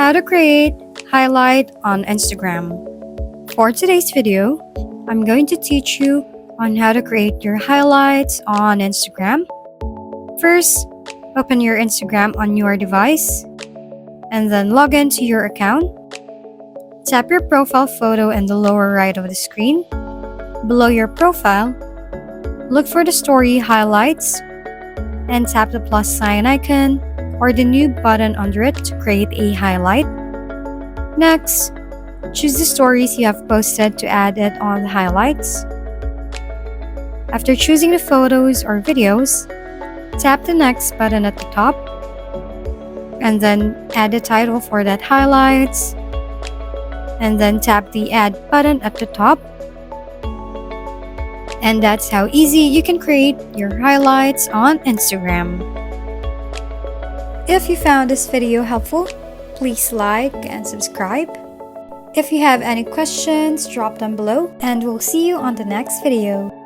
How to create highlight on Instagram. For today's video, I'm going to teach you on how to create your highlights on Instagram. First, open your Instagram on your device and then log into your account. Tap your profile photo in the lower right of the screen. Below your profile, look for the story highlights and tap the plus sign icon or the new button under it to create a highlight. Next, choose the stories you have posted to add it on the highlights. After choosing the photos or videos, tap the next button at the top and then add the title for that highlights, and then tap the add button at the top. And that's how easy you can create your highlights on Instagram. If you found this video helpful, please like and subscribe. If you have any questions, drop them below and we'll see you on the next video.